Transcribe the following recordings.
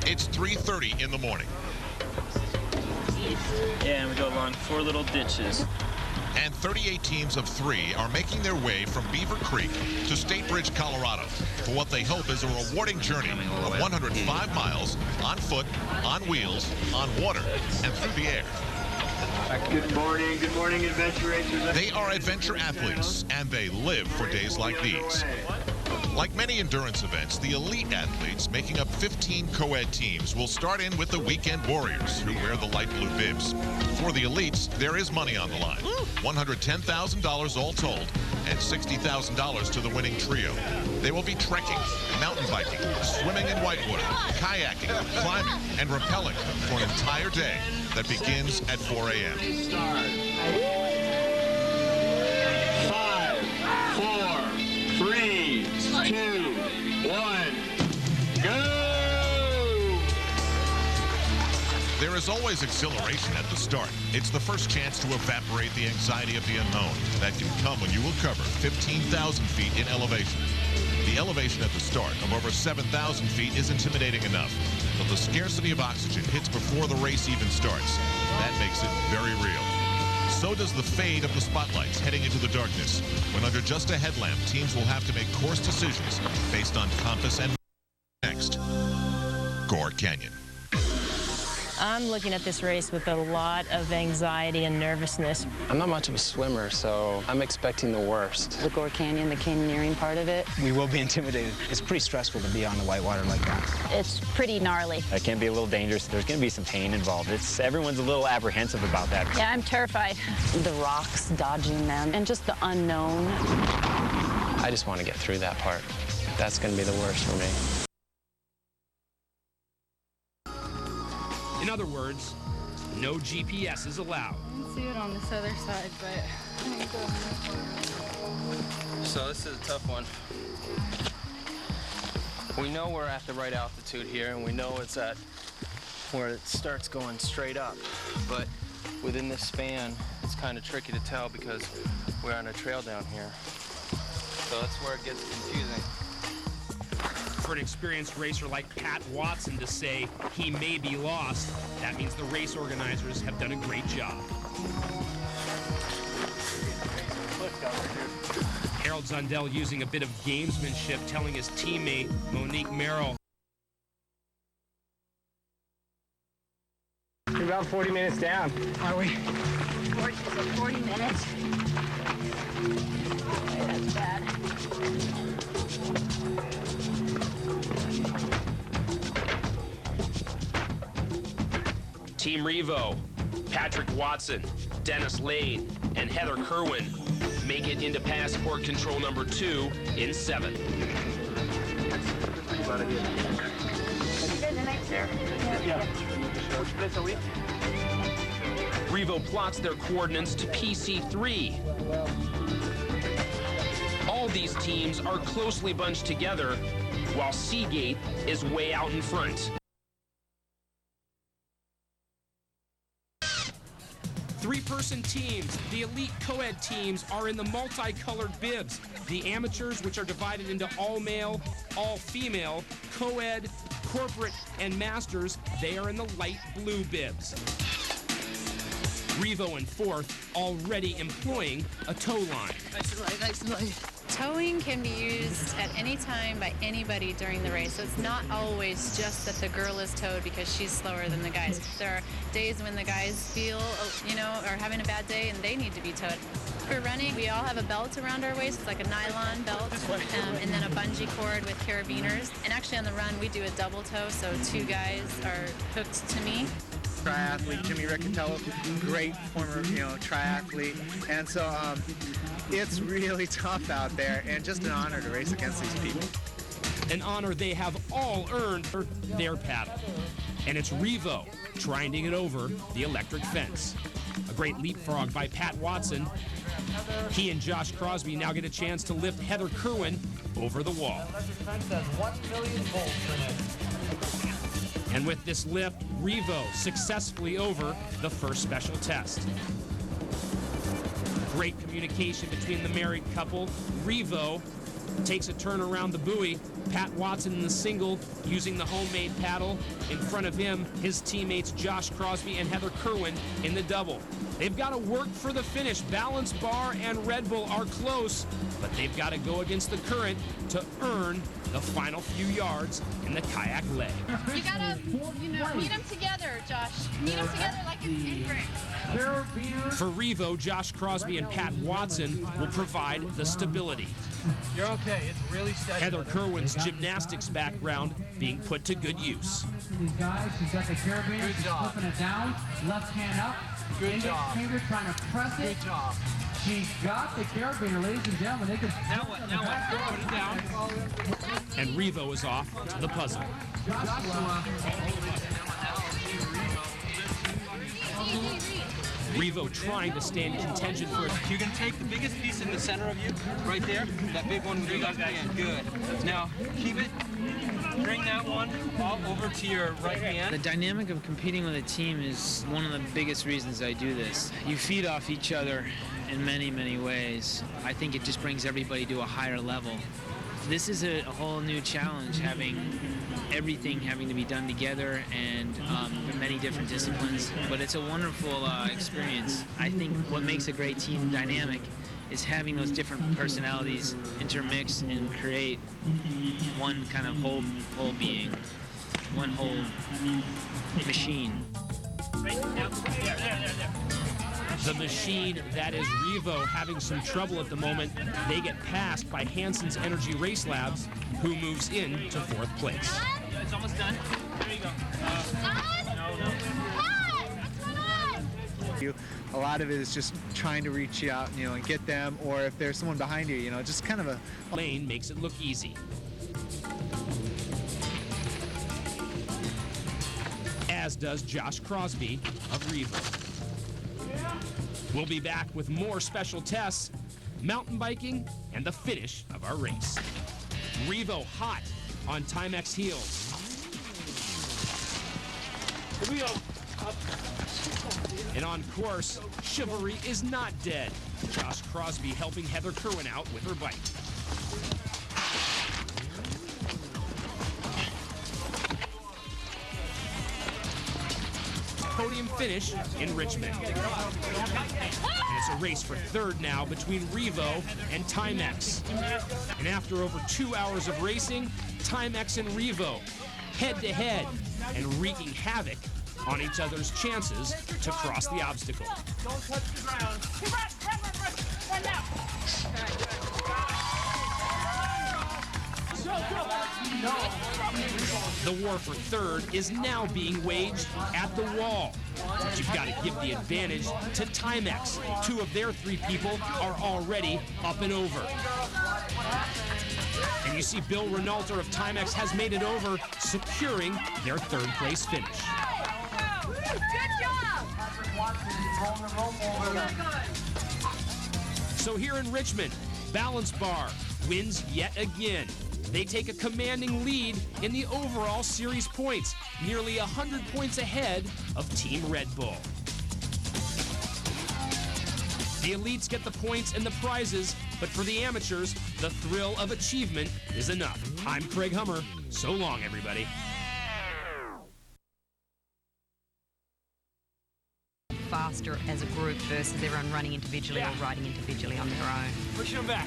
It's 3:30 in the morning. Yeah, and we go along 4 little ditches. And 38 teams of 3 are making their way from Beaver Creek to State Bridge, Colorado, for what they hope is a rewarding journey of 105 miles on foot, on wheels, on water, and through the air. Good morning, adventure racers. They are adventure athletes, and they live for days like these. Like many endurance events, the elite athletes, making up 15 co-ed teams, will start in with the weekend warriors, who wear the light blue bibs. For the elites, there is money on the line. $110,000 all told, and $60,000 to the winning trio. They will be trekking, mountain biking, swimming in whitewater, kayaking, climbing, and rappelling for an entire day that begins at 4 a.m. 5, 4, 3, 2, 1, go! There is always exhilaration at the start. It's the first chance to evaporate the anxiety of the unknown that can come when you will cover 15,000 feet in elevation. The elevation at the start of over 7,000 feet is intimidating enough, but the scarcity of oxygen hits before the race even starts. That makes it very real. So does the fade of the spotlights heading into the darkness, when under just a headlamp, teams will have to make course decisions based on compass and next. Gore Canyon. I'm looking at this race with a lot of anxiety and nervousness. I'm not much of a swimmer, so I'm expecting the worst. The Gore Canyon, the canyoneering part of it. We will be intimidated. It's pretty stressful to be on the whitewater like that. It's pretty gnarly. It can be a little dangerous. There's going to be some pain involved. Everyone's a little apprehensive about that. Yeah, I'm terrified. The rocks, dodging them, and just the unknown. I just want to get through that part. That's going to be the worst for me. In other words, no GPS is allowed. I can see it on this other side, but I ain't going that far. So this is a tough one. We know we're at the right altitude here, and we know it's at where it starts going straight up. But within this span, it's kind of tricky to tell because we're on a trail down here. So that's where it gets confusing. For an experienced racer like Pat Watson to say he may be lost, that means the race organizers have done a great job. Harold Zundel using a bit of gamesmanship, telling his teammate Monique Merrill. We're about 40 minutes down, are we? 40 minutes. That's bad. Team REVO, Patrick Watson, Dennis Lane, and Heather Kerwin make it into passport control number 2 in 7. REVO plots their coordinates to PC3. All these teams are closely bunched together, while Seagate is way out in front. 3-person teams, the elite co-ed teams, are in the multicolored bibs. The amateurs, which are divided into all-male, all-female, co-ed, corporate, and masters, they are in the light blue bibs. REVO in 4th, already employing a tow line. Nice and light, nice and light. Towing can be used at any time by anybody during the race. So it's not always just that the girl is towed because she's slower than the guys. There are days when the guys feel, are having a bad day and they need to be towed. For running, we all have a belt around our waist. It's like a nylon belt, and then a bungee cord with carabiners. And actually on the run, we do a double tow, so 2 guys are hooked to me. Triathlete Jimmy Riccatello, great former, triathlete, and so it's really tough out there, and just an honor to race against these people. An honor they have all earned for their paddle. And it's REVO trying to get over the electric fence. A great leapfrog by Pat Watson. He and Josh Crosby now get a chance to lift Heather Kerwin over the wall. And with this lift, REVO successfully over the first special test. Great communication between the married couple. REVO takes a turn around the buoy Pat Watson in the single using the homemade paddle. In front of him, his teammates Josh Crosby and Heather Kerwin in the double. They've got to work for the finish. Balance bar and Red Bull are close, but they've got to go against the current to earn the final few yards in the kayak leg. You gotta, meet them together, Josh. Meet them together like it's different. For REVO, Josh Crosby and Pat Watson will provide the stability. You're okay. It's really steady. Heather Kerwin's gymnastics background being put to good use. These guys, she's got the carabiner, Good she's job. flipping it down, left hand up, Good index job. finger trying to press it. Good job. She's got the carabiner, ladies and gentlemen. They can Now what? Put it down. And REVO is off to the puzzle. REVO trying to stay in contention for it. You're going to take the biggest piece in the center of you, right there. That big one with your left hand. Good. Now, keep it. Bring that one all over to your right hand. The dynamic of competing with a team is one of the biggest reasons I do this. You feed off each other in many, many ways. I think it just brings everybody to a higher level. This is a whole new challenge, having everything having to be done together and many different disciplines, but it's a wonderful experience. I think what makes a great team dynamic is having those different personalities intermix and create one kind of whole being, one whole machine. The machine that is REVO having some trouble at the moment. They get passed by Hansen's Energy Race Labs, who moves in to fourth place. It's almost done. There you go. A lot of it is just trying to reach out, and get them, or if there's someone behind you, just kind of a... Lane makes it look easy. As does Josh Crosby of REVO. We'll be back with more special tests, mountain biking, and the finish of our race. REVO hot on Timex heels. Here we go. And on course, chivalry is not dead. Josh Crosby helping Heather Kerwin out with her bike. Podium finish in Richmond. And it's a race for third now between REVO and Timex. And after over 2 hours of racing, Timex and REVO head-to-head and wreaking havoc on each other's chances to cross the obstacle. Don't touch the ground. Run now. The war for third is now being waged at the wall. But you've got to give the advantage to Timex. 2 of their 3 people are already up and over. And you see Bill Renaulter of Timex has made it over, securing their third place finish. Good job. So here in Richmond, Balance Bar wins yet again. They take a commanding lead in the overall series points, nearly 100 points ahead of Team Red Bull. The elites get the points and the prizes, but for the amateurs, the thrill of achievement is enough. I'm Craig Hummer. So long, everybody. Faster as a group versus everyone running individually or riding individually on their own. Push them back.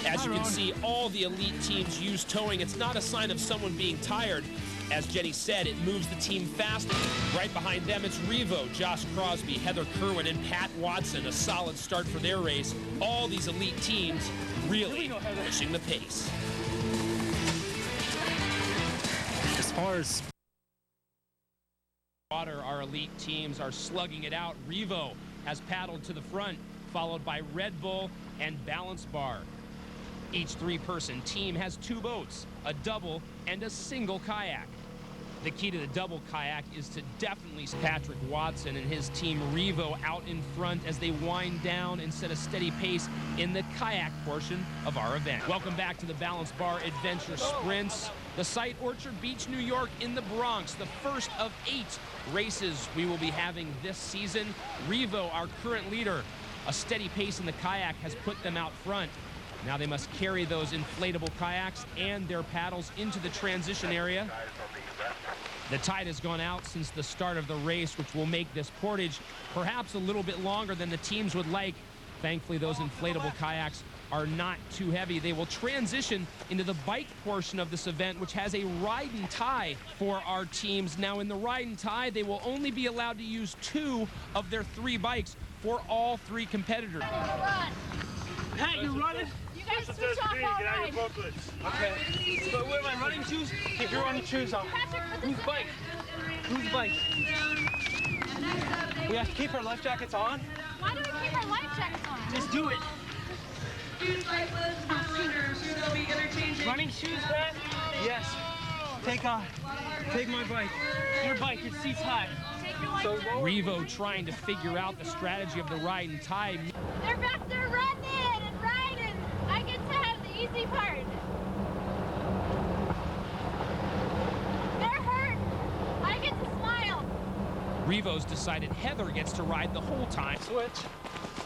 As you can see, all the elite teams use towing. It's not a sign of someone being tired. As Jenny said, it moves the team faster. Right behind them, it's REVO, Josh Crosby, Heather Kerwin, and Pat Watson. A solid start for their race. All these elite teams really pushing the pace. As far as Our elite teams are slugging it out. REVO has paddled to the front, followed by Red Bull and Balance Bar. Each 3-person team has 2 boats, a double and a single kayak. The key to the double kayak is to definitely Patrick Watson and his team REVO out in front as they wind down and set a steady pace in the kayak portion of our event. Welcome back to the Balance Bar Adventure Sprints. The site, Orchard Beach, New York in the Bronx, the first of 8 races we will be having this season. REVO, our current leader, a steady pace in the kayak has put them out front. Now they must carry those inflatable kayaks and their paddles into the transition area. The tide has gone out since the start of the race, which will make this portage perhaps a little bit longer than the teams would like. Thankfully, those inflatable kayaks are not too heavy. They will transition into the bike portion of this event, which has a ride and tie for our teams. Now, in the ride and tie, they will only be allowed to use 2 of their 3 bikes for all 3 competitors. Pat, you're running? You guys switch off all right. Okay. But where are my running shoes? Take your running shoes off. Whose bike? Whose bike? We have to keep our life jackets on? Why do we keep our life jackets on? Just do it. Running shoes, Pat? Yes. Take my bike. Your bike, your seat's high. So REVO trying to figure out the strategy of the ride and tie. They're back there running and riding. I get to have the easy part. They're hurt. I get to smile. REVO's decided Heather gets to ride the whole time. Switch.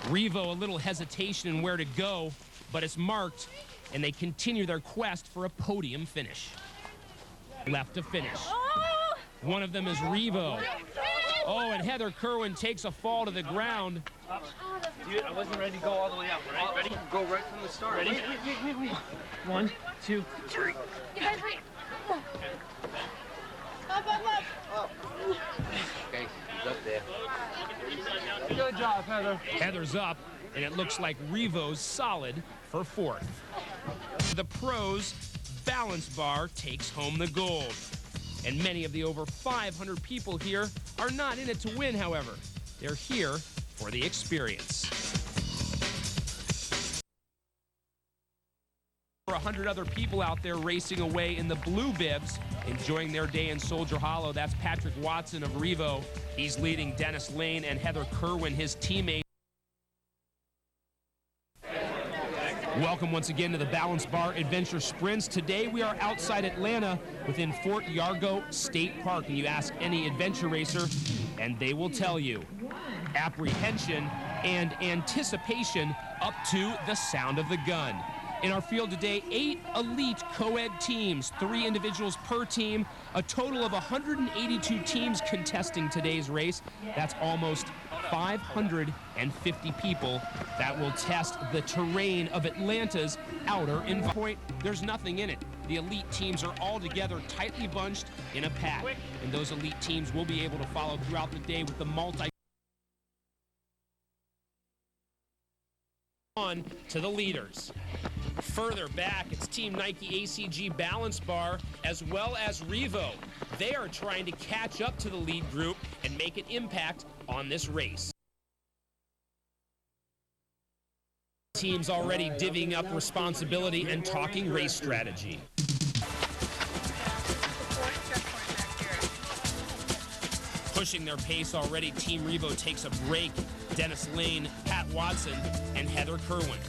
REVO a little hesitation in where to go, but it's marked, and they continue their quest for a podium finish. Left to finish. One of them is REVO. Oh, and Heather Kerwin takes a fall to the ground. Dude, I wasn't ready to go all the way up. Right? Ready? Go right from the start. Ready? Wait. 1, 2, 3. You guys wait. Up. Okay, he's up there. Good job, Heather. Heather's up, and it looks like REVO's solid for 4th. The pros, Balance Bar takes home the gold. And many of the over 500 people here are not in it to win, however. They're here for the experience. Over 100 other people out there racing away in the blue bibs, enjoying their day in Soldier Hollow. That's Patrick Watson of REVO. He's leading Dennis Lane and Heather Kerwin, his teammate. Welcome once again to the Balance Bar Adventure Sprints. Today we are outside Atlanta within Fort Yargo State Park. And you ask any adventure racer, and they will tell you. Apprehension and anticipation up to the sound of the gun. In our field today, 8 elite co-ed teams, 3 individuals per team, a total of 182 teams contesting today's race. That's almost 550 people that will test the terrain of Atlanta's outer environment. There's nothing in it. The elite teams are all together, tightly bunched in a pack. And those elite teams will be able to follow throughout the day with the on to the leaders. Further back, it's Team Nike ACG Balance Bar as well as REVO. They are trying to catch up to the lead group and make an impact on this race. Teams already divvying up responsibility and talking race strategy. Pushing their pace already, Team REVO takes a break. Dennis Lane, Pat Watson, and Heather Kerwin.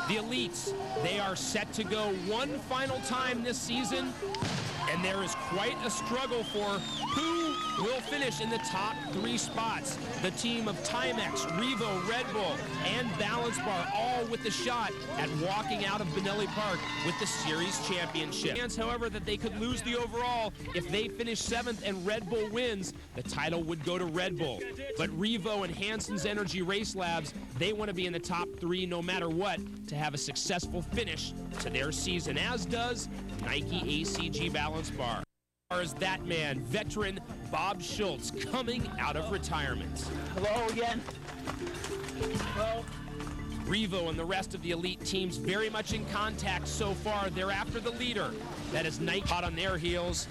The elites, they are set to go one final time this season, and there is quite a struggle for who will finish in the top 3 spots. The team of Timex, REVO, Red Bull, and Balance Bar, all with the shot at walking out of Benelli Park with the series championship. Chance, however, that they could lose the overall. If they finish 7th and Red Bull wins, the title would go to Red Bull. But REVO and Hanson's Energy Race Labs, they want to be in the top 3 no matter what to have a successful finish to their season, as does Nike ACG Balance Bar. As that man, veteran Bob Schultz, coming out of retirement. Hello again. Hello. REVO and the rest of the elite teams very much in contact so far. They're after the leader. That is Nike hot on their heels.